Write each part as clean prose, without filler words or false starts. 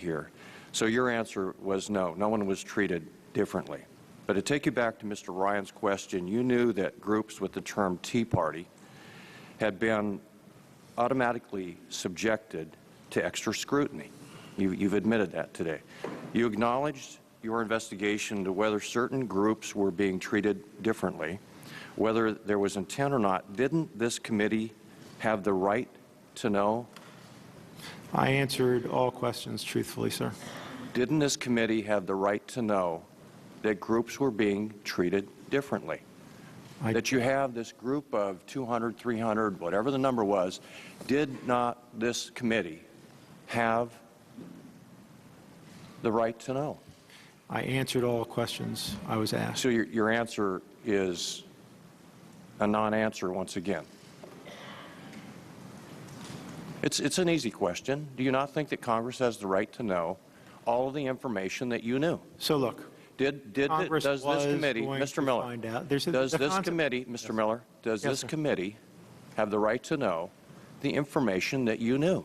here. So your answer was no, no one was treated differently. But to take you back to Mr. Ryan's question, you knew that groups with the term Tea Party had been automatically subjected to extra scrutiny. You've admitted that today. You acknowledged your investigation into whether certain groups were being treated differently, whether there was intent or not. Didn't this committee have the right to know? I answered all questions truthfully, sir. Didn't this committee have the right to know that groups were being treated differently? That you have this group of 200, 300, whatever the number was, did not this committee have the right to know? I answered all questions I was asked. So your answer is a non-answer once again. It's an easy question. Do you not think that Congress has the right to know all of the information that you knew? So look, does this committee, Mr. Miller, does this committee, Mr. Miller, does this committee have the right to know the information that you knew?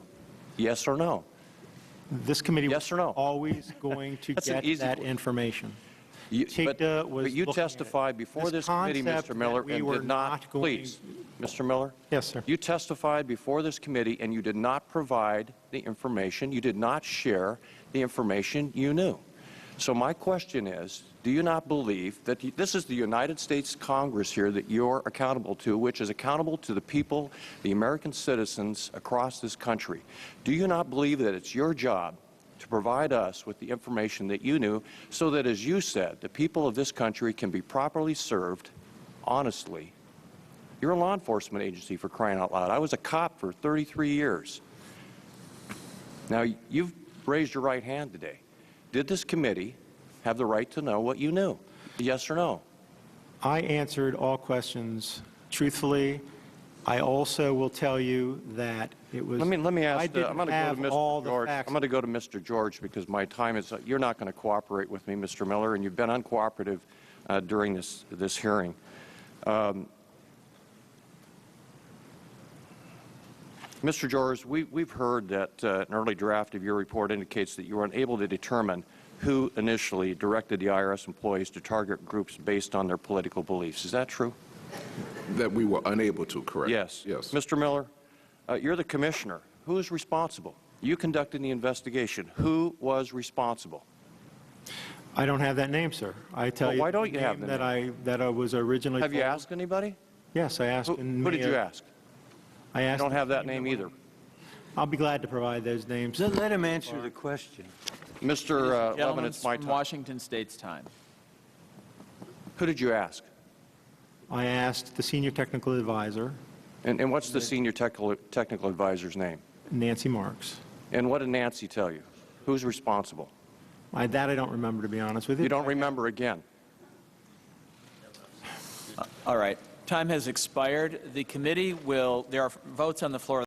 Yes or no? This committee yes or no? was always going to get that information. But you testified before this committee, Mr. Miller, and did not, please, Mr. Miller? Yes, sir. You testified before this committee and you did not provide the information, you did not share the information you knew. So my question is, do you not believe that this is the United States Congress here that you're accountable to, which is accountable to the people, the American citizens across this country? Do you not believe that it's your job to provide us with the information that you knew so that, as you said, the people of this country can be properly served honestly? You're a law enforcement agency, for crying out loud. I was a cop for 33 years. Now, you've raised your right hand today. Did this committee have the right to know what you knew? Yes or no? I answered all questions truthfully. I also will tell you that it was. Let me ask. I'm going to go to Mr. George. I'm going to go to Mr. George because my time is. You're not going to cooperate with me, Mr. Miller, and you've been uncooperative during this hearing. Mr. George, we've heard that an early draft of your report indicates that you were unable to determine who initially directed the IRS employees to target groups based on their political beliefs. Is that true? That we were unable to, correct? Yes. Yes. Mr. Miller, you're the commissioner. Who is responsible? You conducted the investigation. Who was responsible? I don't have that name, sir. I tell you. Why don't you have the name? That I was originally. Have you asked anybody? Yes, I asked. Who did you ask? I asked. I don't have that name either. I'll be glad to provide those names. Let him answer the question. Mr. Levin, it's my time. Washington State's time. Who did you ask? I asked the senior technical advisor. And what's the senior technical advisor's name? Nancy Marks. And what did Nancy tell you? Who's responsible? That I don't remember, to be honest with you. You don't remember again? All right. Time has expired. The committee will, there are votes on the floor.